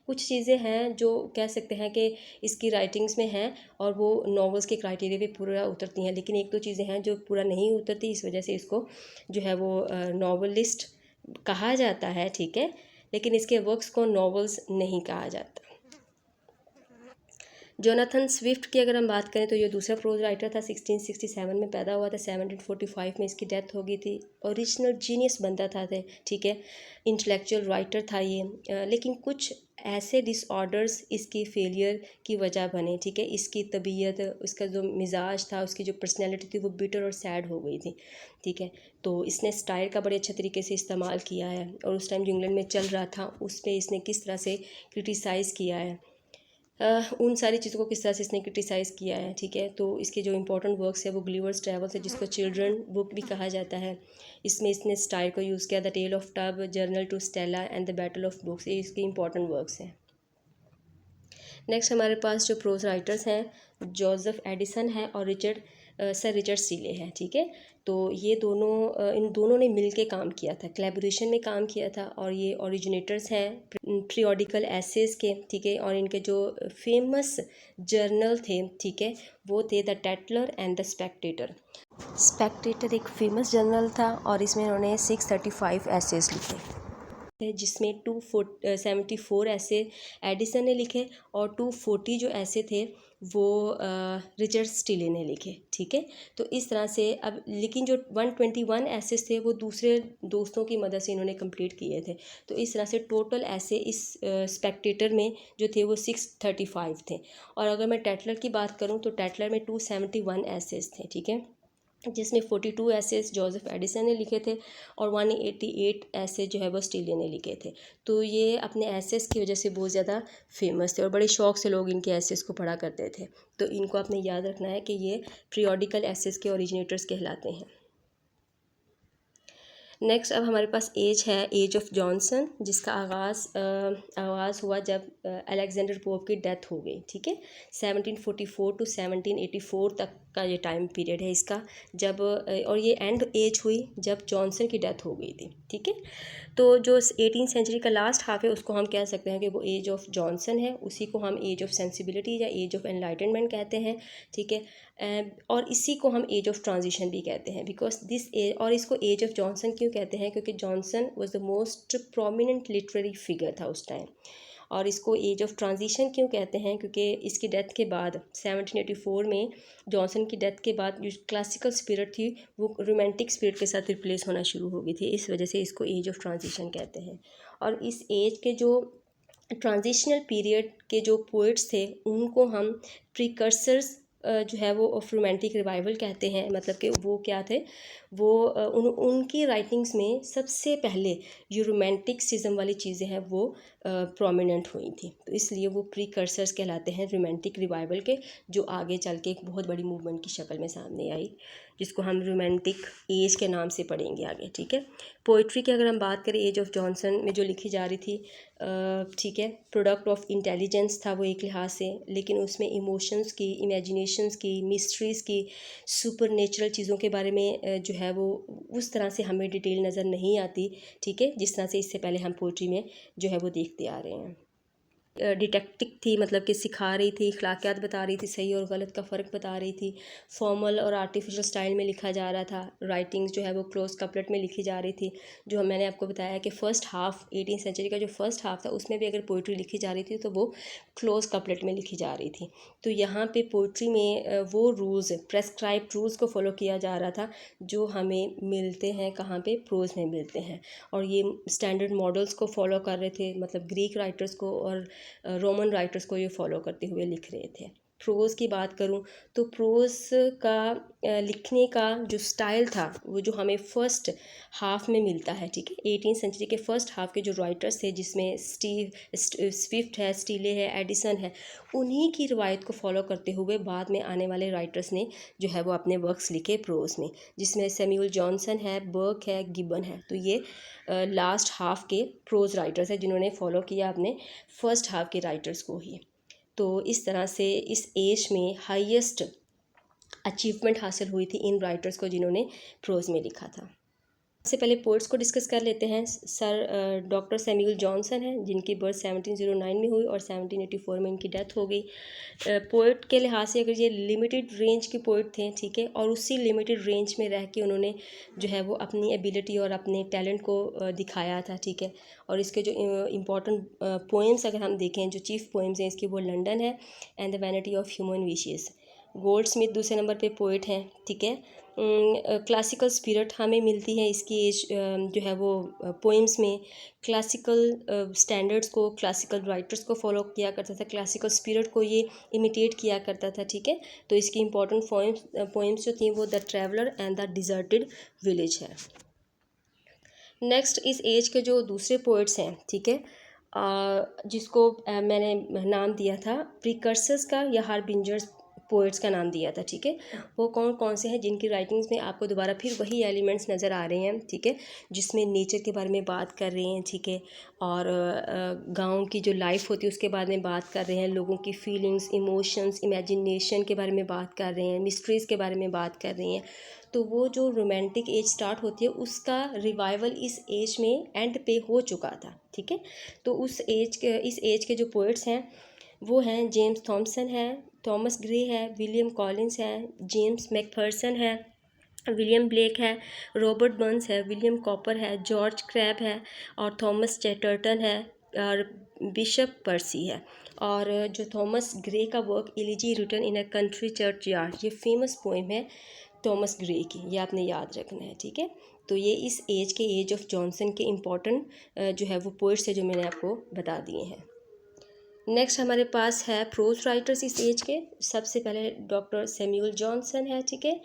कुछ चीज़ें हैं जो कह सकते हैं कि इसकी राइटिंग्स में हैं और वो नॉवेल्स के क्राइटेरिया पे पूरा उतरती हैं, लेकिन एक दो चीज़ें हैं जो पूरा नहीं उतरती, इस वजह से इसको जो है वो नॉवलिस्ट कहा जाता है, ठीक है, लेकिन इसके वर्क्स को नॉवेल्स नहीं कहा जाता। जोनाथन स्विफ्ट की अगर हम बात करें तो ये दूसरा प्रोज राइटर था, 1667 में पैदा हुआ था, 1745 में इसकी डेथ हो गई थी। ओरिजिनल जीनियस बंदा था, ठीक है, इंटेलेक्चुअल राइटर था ये, लेकिन कुछ ऐसे डिसऑर्डर्स इसकी फेलियर की वजह बने, ठीक है, इसकी तबीयत, उसका जो मिजाज था, उसकी जो पर्सनैलिटी थी वो बिटर और सैड हो गई थी, ठीक है। तो इसने स्टाइल का बड़े अच्छे तरीके से इस्तेमाल किया है, और उस टाइम जो इंग्लैंड में चल रहा था उस पर इसने किस तरह से क्रिटिसाइज़ किया है, उन सारी चीज़ों को किस तरह से इसने क्रिटिसाइज़ किया है, ठीक है। तो इसके जो इंपॉर्टेंट वर्क्स है वो ग्लिवर्स ट्रैवल्स है, जिसको चिल्ड्रन बुक भी कहा जाता है। इसमें इसने स्टाइल को यूज़ किया, the tale of tub, journal to Stella and the battle of books, ये इसके इंपॉर्टेंट वर्क्स हैं। नेक्स्ट हमारे पास जो प्रोज राइटर्स हैं जोसेफ एडिसन है और सर रिचर्ड सीले है, ठीक है। तो ये दोनों, इन दोनों ने मिल के काम किया था, कोलैबोरेशन में काम किया था, और ये ओरिजिनेटर्स हैं पीरियोडिकल एसेस के, ठीक है। और इनके जो फेमस जर्नल थे, ठीक है, वो थे the Tatler and the Spectator. Spectator एक फेमस जर्नल था और इसमें इन्होंने 635 एसेस लिखे, जिसमें 274 ऐसे एडिसन ने लिखे और 240 जो ऐसे थे वो रिचर्ड स्टीले ने लिखे, ठीक है। तो इस तरह से अब, लेकिन जो 121 ऐसेस थे वो दूसरे दोस्तों की मदद से इन्होंने कंप्लीट किए थे। तो इस तरह से टोटल ऐसे इस स्पेक्टेटर में जो थे वो 635 थे। और अगर मैं टैटलर की बात करूँ तो टैटलर में 271 ऐसेस थे, ठीक है, जिसमें 42 ऐसेस जोसेफ एडिसन ने लिखे थे और 188 ऐसे जो है वो स्टीले ने लिखे थे। तो ये अपने ऐसेस की वजह से बहुत ज़्यादा फेमस थे और बड़े शौक से लोग इनके ऐसेस को पढ़ा करते थे। तो इनको आपने याद रखना है कि ये पीरियोडिकल ऐसेस के ओरिजिनेटर्स कहलाते हैं। नेक्स्ट अब हमारे पास एज है, एज ऑफ जॉनसन, जिसका आगाज़ हुआ जब अलेक्जेंडर पोप की डेथ हो गई, ठीक है। 1744 टू 1784 तक का ये टाइम पीरियड है इसका, जब और ये एंड एज हुई जब जॉनसन की डेथ हो गई थी, ठीक है। तो जो 18th सेंचुरी का लास्ट हाफ है उसको हम कह सकते हैं कि वो एज ऑफ जॉनसन है, उसी को हम एज ऑफ सेंसिबिलिटी या एज ऑफ एनलाइटनमेंट कहते हैं, ठीक है। और इसी को हम एज ऑफ ट्रांजिशन भी कहते हैं, बिकॉज दिस एज, और इसको एज ऑफ जॉनसन क्यों कहते हैं, क्योंकि Johnson was the most prominent literary figure था उस टाइम। और इसको एज ऑफ ट्रांजिशन क्यों कहते हैं, क्योंकि इसकी डेथ के बाद 1784 में, जॉनसन की डेथ के बाद जो क्लासिकल स्पिरिट थी वो रोमांटिक स्पिरिट के साथ रिप्लेस होना शुरू हो गई थी, इस वजह से इसको एज ऑफ ट्रांजिशन कहते हैं। और इस एज के जो ट्रांजिशनल पीरियड के जो पोइट्स थे उनको हम प्रिकर्सर्स जो है वो ऑफ रोमांटिक रिवाइवल कहते हैं, मतलब कि वो क्या थे, वो उनकी राइटिंग्स में सबसे पहले जो रोमांटिसिज्म वाली चीज़ें हैं वो प्रोमिनेंट हुई थी, तो इसलिए वो प्रीकर्सर्स कहलाते हैं रोमांटिक रिवाइवल के, जो आगे चल के एक बहुत बड़ी मूवमेंट की शक्ल में सामने आई। जिसको हम रोमांटिक एज के नाम से पढ़ेंगे आगे, ठीक है। पोइट्री की अगर हम बात करें, एज ऑफ जॉनसन में जो लिखी जा रही थी, ठीक है, प्रोडक्ट ऑफ इंटेलिजेंस था वो एक लिहाज से, लेकिन उसमें इमोशंस की, इमेजिनेशंस की, मिस्ट्रीज़ की, सुपर नेचुरल चीज़ों के बारे में जो है वो उस तरह से हमें डिटेल नज़र नहीं आती, ठीक है, जिस तरह से इससे पहले हम पोइट्री में जो है वो देखते आ रहे हैं। डिटेक्टिव थी, मतलब कि सिखा रही थी, अखलाकियात बता रही थी, सही और गलत का फ़र्क बता रही थी। फॉर्मल और आर्टिफिशियल स्टाइल में लिखा जा रहा था। राइटिंग्स जो है वो क्लोज कपलेट में लिखी जा रही थी। जो मैंने आपको बताया कि फ़र्स्ट हाफ़ 18th सेंचुरी का जो फर्स्ट हाफ़ था उसमें भी अगर पोइट्री लिखी जा रही थी तो वो क्लोज कपलेट में लिखी जा रही थी। तो यहाँ पे पोइट्री में वो रूल्स, प्रेस्क्राइब्ड रूल्स को फॉलो किया जा रहा था जो हमें मिलते हैं कहाँ पे, प्रोज में मिलते हैं। और ये स्टैंडर्ड मॉडल्स को फॉलो कर रहे थे, मतलब ग्रीक राइटर्स को और रोमन राइटर्स को ये फॉलो करते हुए लिख रहे थे। प्रोज़ की बात करूँ तो प्रोज़ का लिखने का जो स्टाइल था वो जो हमें फ़र्स्ट हाफ़ में मिलता है, ठीक है, 18th सेंचुरी के फ़र्स्ट हाफ़ के जो राइटर्स थे, जिसमें स्विफ्ट है, स्टीले है, एडिसन है, उन्हीं की रवायत को फॉलो करते हुए बाद में आने वाले राइटर्स ने जो है वो अपने वर्क्स लिखे प्रोज़ में, जिसमें सैमुअल जॉनसन है, बर्क है, गिब्बन है। तो ये लास्ट हाफ़ के प्रोज़ राइटर्स हैं जिन्होंने फॉलो किया अपने फर्स्ट हाफ के राइटर्स को ही। तो इस तरह से इस एज में हाईएस्ट अचीवमेंट हासिल हुई थी इन राइटर्स को जिन्होंने प्रोज में लिखा था। सबसे पहले पोइट्स को डिस्कस कर लेते हैं। सर डॉक्टर सैमुअल जॉनसन हैं, जिनकी बर्थ 1709 में हुई और 1784 में इनकी डेथ हो गई। पोइट के लिहाज से अगर ये लिमिटेड रेंज के पोइट थे, ठीक है, और उसी लिमिटेड रेंज में रह के उन्होंने जो है वो अपनी एबिलिटी और अपने टैलेंट को दिखाया था, ठीक है। और इसके जो इम्पॉर्टेंट पोएम्स अगर हम देखें, जो चीफ पोएम्स हैं इसकी, वो लंदन है and the vanity of human wishes. Gold Smith दूसरे नंबर पे पोइट हैं, ठीक है। क्लासिकल स्पिरिट हमें मिलती है इसकी एज जो है वो पोइम्स में। क्लासिकल स्टैंडर्ड्स को, क्लासिकल राइटर्स को फॉलो किया करता था, क्लासिकल स्पिरिट को ये इमिटेट किया करता था, ठीक है। तो इसकी इम्पोर्टेंट पोइम्स जो थी वो the traveller and the deserted village है। नेक्स्ट इस एज के जो दूसरे पोइट्स हैं, ठीक है, जिसको मैंने नाम दिया था प्रिकर्सर्स का या हार्बिंजर्स पोइट्स का नाम दिया था, ठीक है। वो कौन कौन से हैं जिनकी राइटिंग्स में आपको दोबारा फिर वही एलिमेंट्स नज़र आ रहे हैं, ठीक है, जिसमें नेचर के बारे में बात कर रहे हैं, ठीक है, और गांव की जो लाइफ होती है उसके बारे में बात कर रहे हैं, लोगों की फीलिंग्स, इमोशंस, इमेजिनेशन के बारे में बात कर रहे हैं, मिस्ट्रीज़ के बारे में बात कर रहे हैं। तो वो जो रोमांटिक एज स्टार्ट होती है उसका रिवाइवल इस एज में एंड पे हो चुका था, ठीक है। तो इस एज के जो पोइट्स हैं वो हैं जेम्स थॉमसन है, थॉमस ग्रे है, विलियम कॉलिंस है, जेम्स मैकफर्सन है, विलियम ब्लेक है, रॉबर्ट बर्न्स है, विलियम कॉपर है, जॉर्ज क्रैब है और थॉमस चैटर्टन है और बिशप पर्सी है। और जो थॉमस ग्रे का work elegy written in a country churchyard, ये फेमस पोइम है थॉमस ग्रे की, ये आपने याद रखना है, ठीक है। तो ये इस एज के, एज ऑफ जॉनसन के इम्पॉर्टेंट जो है वो पोइट्स है जो मैंने आपको बता दिए हैं। नेक्स्ट हमारे पास है प्रोज राइटर्स इस एज के। सबसे पहले डॉक्टर सैमुअल जॉनसन है, ठीक है,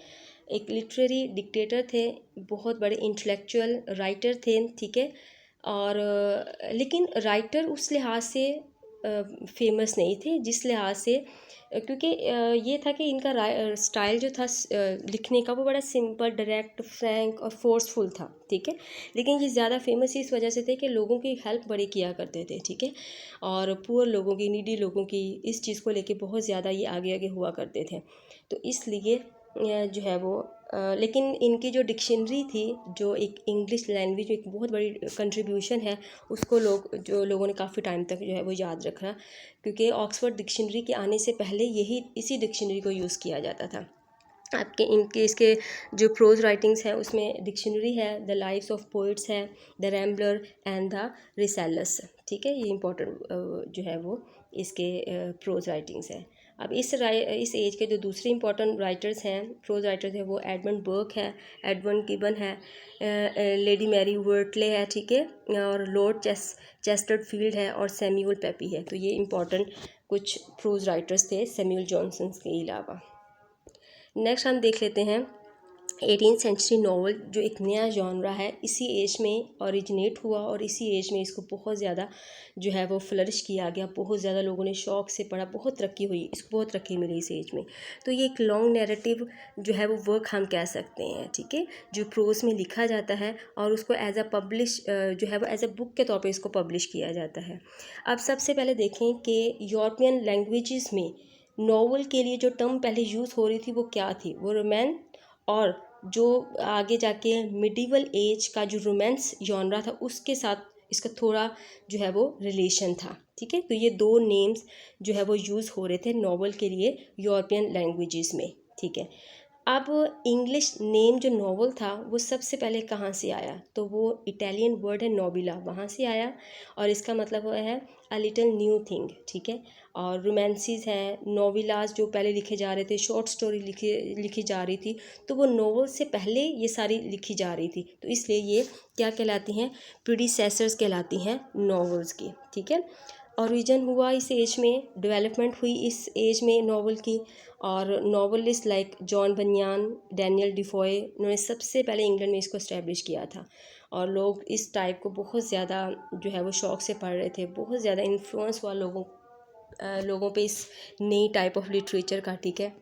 एक लिटरेरी डिक्टेटर थे, बहुत बड़े इंटेलेक्चुअल राइटर थे, ठीक है। और लेकिन राइटर उस लिहाज से फेमस नहीं थे जिस लिहाज से क्योंकि ये था कि इनका स्टाइल जो था लिखने का वो बड़ा सिंपल, डायरेक्ट, फ्रैंक और फोर्सफुल था, ठीक है। लेकिन ये ज़्यादा फेमस इस वजह से थे कि लोगों की हेल्प बड़ी किया करते थे, ठीक है, और पुअर लोगों की, नीडी लोगों की, इस चीज़ को लेके बहुत ज़्यादा ये आगे आगे हुआ करते थे। तो इसलिए जो है वो लेकिन इनकी जो डिक्शनरी थी, जो एक इंग्लिश लैंग्वेज में एक बहुत बड़ी कंट्रीब्यूशन है, उसको लोगों ने काफ़ी टाइम तक जो है वो याद रखा, क्योंकि ऑक्सफोर्ड डिक्शनरी के आने से पहले इसी डिक्शनरी को यूज़ किया जाता था। इसके जो प्रोज राइटिंग्स हैं उसमें डिक्शनरी है, द लाइव्स ऑफ पोइट्स है, द रैम्बलर एंड द रिसेलस, ठीक है, ये इंपॉर्टेंट जो है वो इसके प्रोज राइटिंग्स हैं। अब इस एज के जो दूसरे इंपॉर्टेंट राइटर्स हैं, प्रोज राइटर्स हैं, वो एडमंड बर्क है, एडमंड गिबन है, लेडी मैरी वर्टले है, ठीक है, और लॉर्ड चेस्टरफील्ड है और सैमुअल पेपी है। तो ये इंपॉर्टेंट कुछ प्रोज राइटर्स थे सैमुअल जॉनसन के अलावा। नेक्स्ट हम देख लेते हैं 18th सेंचुरी नावल जो एक नया जॉनरा है इसी एज में ओरिजिनेट हुआ और इसी एज में इसको बहुत ज़्यादा जो है वो फ्लरिश किया गया, बहुत ज़्यादा लोगों ने शौक़ से पढ़ा, बहुत तरक्की हुई, इसको बहुत तरक्की मिली इस एज में। तो ये एक लॉन्ग नैरेटिव जो है वो वर्क हम कह सकते हैं, ठीक है, जो प्रोज में लिखा जाता है और उसको एज अ पब्लिश जो है वो एज अ बुक के तौर पर इसको पब्लिश किया जाता है। अब सबसे पहले देखें कि यूरोपियन लैंग्वेजेस में नावल के लिए जो टर्म पहले यूज़ हो रही थी वो क्या थी, वो रोमांस और जो आगे जाके मिडिवल एज का जो रोमांस जॉनरा था उसके साथ इसका थोड़ा जो है वो रिलेशन था, ठीक है। तो ये दो नेम्स जो है वो यूज़ हो रहे थे नावल के लिए यूरोपियन लैंग्वेजेस में, ठीक है। अब इंग्लिश नेम जो नावल था वो सबसे पहले कहाँ से आया, तो वो इटालियन वर्ड है नोबिला, वहाँ से आया और इसका मतलब है अ लिटिल न्यू थिंग, ठीक है। और रोमांसिस हैं, नोवेलास जो पहले लिखे जा रहे थे, शॉर्ट स्टोरी लिखी जा रही थी, तो वो नोवेल से पहले ये सारी लिखी जा रही थी, तो इसलिए ये क्या कहलाती हैं, प्रीडिसेसर्स कहलाती हैं नॉवेल्स की, ठीक है। ओरिजिन हुआ इस एज में, डेवलपमेंट हुई इस एज में नावल की, और नॉवलिस्ट लाइक जॉन बनियान, डैनियल डिफोए, उन्होंने सबसे पहले इंग्लैंड में इसको इस्टेब्लिश किया था और लोग इस टाइप को बहुत ज़्यादा जो है वो शौक़ से पढ़ रहे थे, बहुत ज़्यादा इन्फ्लुएंस हुआ लोगों पे इस नई टाइप ऑफ लिटरेचर का, ठीक है।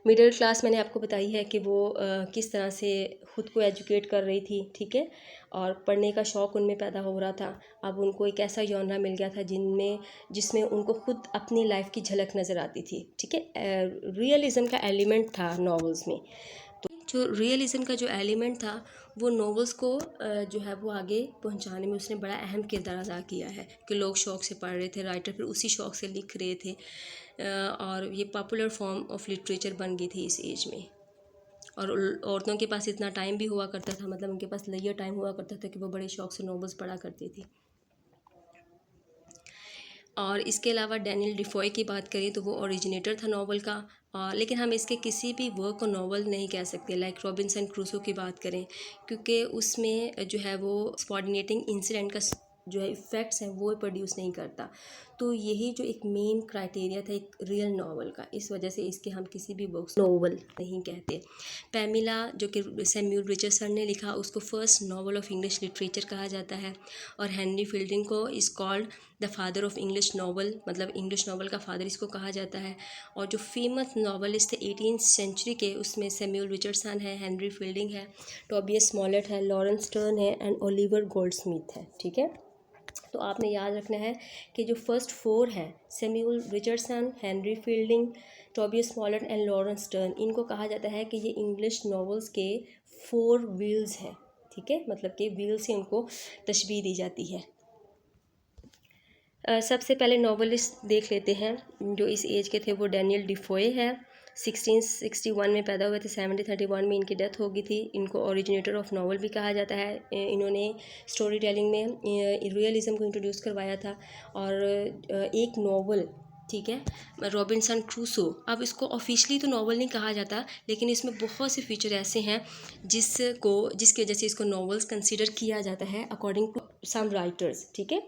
मिडिल क्लास मैंने आपको बताई है कि वो किस तरह से ख़ुद को एजुकेट कर रही थी, ठीक है, और पढ़ने का शौक़ उनमें पैदा हो रहा था। अब उनको एक ऐसा जॉनरा मिल गया था जिसमें उनको ख़ुद अपनी लाइफ की झलक नज़र आती थी, ठीक है। रियलिज़म का एलिमेंट था नॉवेल्स में, तो जो रियलिज़म का जो एलिमेंट था वो नॉवेल्स को जो है वो आगे पहुंचाने में उसने बड़ा अहम किरदार अदा किया है कि लोग शौक़ से पढ़ रहे थे, राइटर फिर उसी शौक़ से लिख रहे थे, और ये पॉपुलर फॉर्म ऑफ लिटरेचर बन गई थी इस एज में। और औरतों के पास इतना टाइम भी हुआ करता था, मतलब उनके पास लेयर टाइम हुआ करता था कि वो बड़े शौक़ से नॉवेल्स पढ़ा करती थी। और इसके अलावा डैनियल डिफॉय की बात करें तो वो ओरिजिनेटर था नावल का, लेकिन हम इसके किसी भी वर्क को नावल नहीं कह सकते। लाइक रॉबिन्सन क्रूसो की बात करें, क्योंकि उसमें जो है वो सबऑर्डिनेटिंग इंसिडेंट का जो है इफ़ेक्ट्स हैं वो प्रोड्यूस नहीं करता, तो यही जो एक मेन क्राइटेरिया था एक रियल नावल का, इस वजह से इसके हम किसी भी बुक्स नावल नहीं कहते। पैमिला जो कि सैम्यूल रिचर्डसन ने लिखा, उसको first novel of English literature कहा जाता है, और हेनरी फील्डिंग को is called the father of English novel, मतलब इंग्लिश नावल का फादर इसको कहा जाता है। और जो फेमस नावलिस्ट थे 18th सेंचुरी के, उसमें सैम्यूल रिचर्डसन है, हेनरी फील्डिंग है, टोबियस स्मॉलेट है, लॉरेंस स्टर्न है एंड ओलिवर गोल्डस्मिथ है, ठीक है। तो आपने याद रखना है कि जो फर्स्ट फोर हैं, Samuel Richardson, Henry fielding, Tobias Smollett and Lawrence stern, इनको कहा जाता है कि ये इंग्लिश नॉवेल्स के 4 व्हील्स हैं, ठीक है, मतलब कि व्हील से उनको तशबीह दी जाती है। सबसे पहले नॉवलिस्ट देख लेते हैं जो इस एज के थे, वो डैनियल डिफोए है, 1661 में पैदा हुए थे, 1731 में इनकी डेथ हो गई थी। इनको ओरिजिनेटर ऑफ नावल भी कहा जाता है। इन्होंने स्टोरी टेलिंग में रियलिज़म को इंट्रोड्यूस करवाया था। और एक नावल, ठीक है, रॉबिन्सन क्रूसो, अब इसको ऑफिशियली तो नावल नहीं कहा जाता, लेकिन इसमें बहुत से फीचर ऐसे हैं जिसकी वजह से इसको नावल्स कंसिडर किया जाता है अकॉर्डिंग टू सम राइटर्स, ठीक है।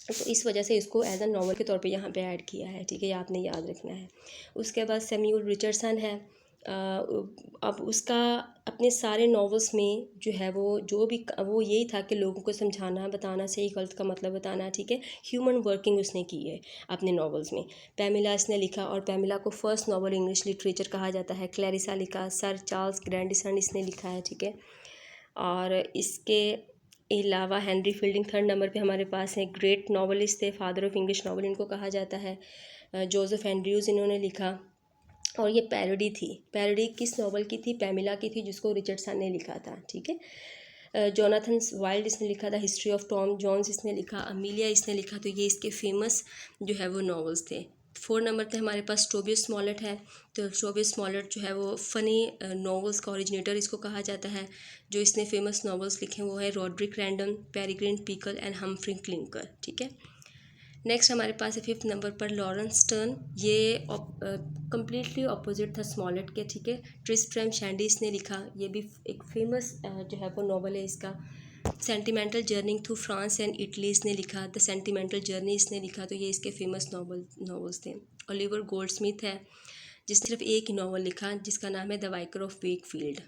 तो इस वजह से इसको एज अ नावल के तौर पे यहाँ पे ऐड किया है, ठीक है, ये आपने याद रखना है। उसके बाद सैम्यूल रिचर्डसन है। अब उसका अपने सारे नॉवेल्स में जो है वो यही था कि लोगों को समझाना, बताना, सही गलत का मतलब बताना, ठीक है, ह्यूमन वर्किंग उसने की है अपने नॉवेल्स में। पैमिला इसने लिखा, और पैमिला को फर्स्ट नावल इंग्लिश लिटरेचर कहा जाता है। क्लैरिसा लिखा, सर चार्ल्स ग्रैंडिसन इसने लिखा है, ठीक है। और इसके अलावा हेनरी फील्डिंग 3rd नंबर पे हमारे पास हैं। ग्रेट नॉवलिस्ट थे, फादर ऑफ इंग्लिश नॉवल इनको कहा जाता है। जोसेफ एंड्रयूज़ इन्होंने लिखा, और ये पैरोडी थी। पैरोडी किस नॉवल की थी? पैमिला की थी, जिसको रिचर्डसन ने लिखा था, ठीक है। जोनाथन वाइल्ड इसने लिखा था। हिस्ट्री ऑफ टॉम जोन्स इसने लिखा। अमीलिया इसने लिखा। तो ये इसके फेमस जो है वो नॉवेल्स थे। 4 नंबर पे हमारे पास टोबियस स्मॉलेट है। तो टोबियस स्मॉलेट जो है वो फ़नी नॉवेल्स का ओरिजिनेटर इसको कहा जाता है। जो इसने फेमस नॉवेल्स लिखे वो है Roderick Random, Peregrine Pickle and Humphry Clinker, ठीक है। नेक्स्ट हमारे पास है 5th नंबर पर लॉरेंस स्टर्न। ये कम्प्लीटली ऑपोजिट था स्मॉलेट के, ठीक है। ट्रिस्ट्रैम शैंडी इसने लिखा, ये भी एक फेमस जो है वो नॉवल है इसका। Sentimental journey through France and Italy इसने लिखा। द सेंटिमेंटल जर्नी इसने लिखा, तो ये इसके फेमस नॉवेल्स थे। ओलिवर गोल्डस्मिथ है, जिसने सिर्फ एक ही नावल लिखा जिसका नाम है द वाइकर ऑफ वेकफील्ड।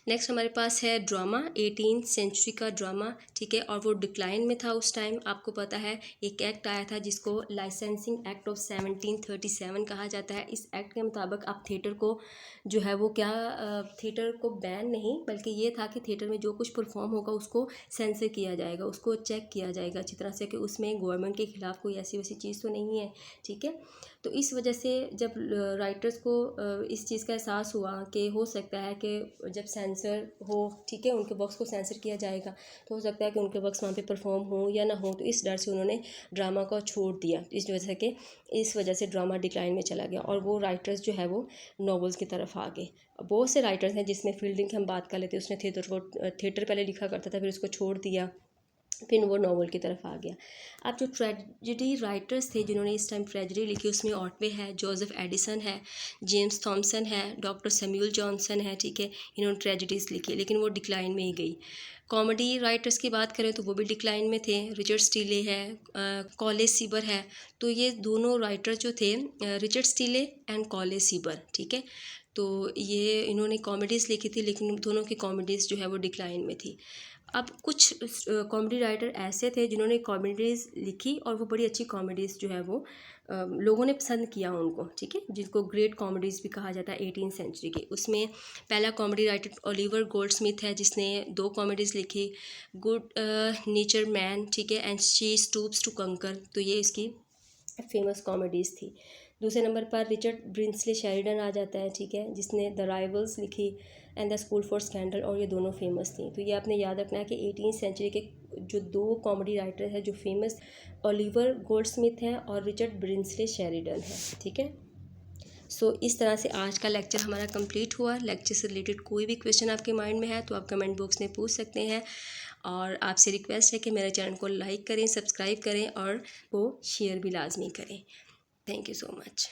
नेक्स्ट हमारे पास है ड्रामा, 18th सेंचुरी का ड्रामा, ठीक है, और वो डिक्लाइन में था उस टाइम। आपको पता है एक एक्ट आया था जिसको लाइसेंसिंग एक्ट ऑफ 1737 कहा जाता है। इस एक्ट के मुताबिक आप थिएटर को जो है वो क्या, थिएटर को बैन नहीं, बल्कि ये था कि थिएटर में जो कुछ परफॉर्म होगा उसको सेंसर किया जाएगा, उसको चेक किया जाएगा अच्छी तरह से कि उसमें गवर्नमेंट के ख़िलाफ़ कोई ऐसी वैसी चीज़ तो नहीं है, ठीक है। तो इस वजह से जब राइटर्स को इस चीज़ का एहसास हुआ कि हो सकता है कि जब सेंसर हो, ठीक है, उनके वर्क्स को सेंसर किया जाएगा तो हो सकता है कि उनके वर्क्स वहाँ पे परफॉर्म हो या ना हो, तो इस डर से उन्होंने ड्रामा को छोड़ दिया। इस वजह से ड्रामा डिक्लाइन में चला गया और वो राइटर्स जो है वो नॉवेल्स की तरफ आ गए। बहुत से राइटर्स हैं जिसमें फील्डिंग की हम बात कर लेते हैं, उसने थिएटर पहले लिखा करता था, फिर उसको छोड़ दिया, फिर वो नॉवल की तरफ आ गया। अब जो ट्रेजिडी राइटर्स थे जिन्होंने इस टाइम ट्रेजिडी लिखी, उसमें ऑटवे है, जोसेफ एडिसन है, जेम्स थॉमसन है, डॉक्टर सैमुअल जॉनसन है, ठीक है, इन्होंने ट्रेजिडीज़ लिखी लेकिन वो डिक्लाइन में ही गई। कॉमेडी राइटर्स की बात करें तो वो भी डिक्लाइन में थे, रिचर्ड स्टीले है, कॉले सीबर है। तो ये दोनों राइटर जो थे, रिचर्ड स्टीले एंड कॉले सीबर, ठीक है, तो ये इन्होंने कॉमेडीज़ लिखी थी लेकिन दोनों की कॉमेडीज़ जो है वो डिक्लाइन में थी। अब कुछ कॉमेडी राइटर ऐसे थे जिन्होंने कॉमेडीज़ लिखी और वो बड़ी अच्छी कॉमेडीज़ जो है वो लोगों ने पसंद किया उनको, ठीक है, जिनको ग्रेट कॉमेडीज़ भी कहा जाता है 18th सेंचुरी के। उसमें पहला कॉमेडी राइटर ओलिवर गोल्डस्मिथ है जिसने 2 कॉमेडीज़ लिखी, गुड नेचर मैन, ठीक है, एंड शी स्टूप्स टू कंकर, तो ये इसकी फेमस कॉमेडीज़ थी। दूसरे नंबर पर रिचर्ड ब्रिंसले शेरिडन आ जाता है, ठीक है, जिसने द राइवल्स लिखी and the school for scandal, और ये दोनों फेमस थी। तो ये आपने याद रखना है कि 18th सेंचुरी के जो 2 कॉमेडी राइटर हैं जो फेमस ओलिवर गोल्डस्मिथ हैं और रिचर्ड ब्रिंसले शेरिडन है, ठीक है। सो इस तरह से आज का लेक्चर हमारा कंप्लीट हुआ। लेक्चर से रिलेटेड कोई भी क्वेश्चन आपके माइंड में है तो आप कमेंट बॉक्स में पूछ सकते हैं, और आपसे रिक्वेस्ट है कि मेरे चैनल को लाइक करें, सब्सक्राइब करें और वो शेयर भी लाजमी करें। Thank you so much.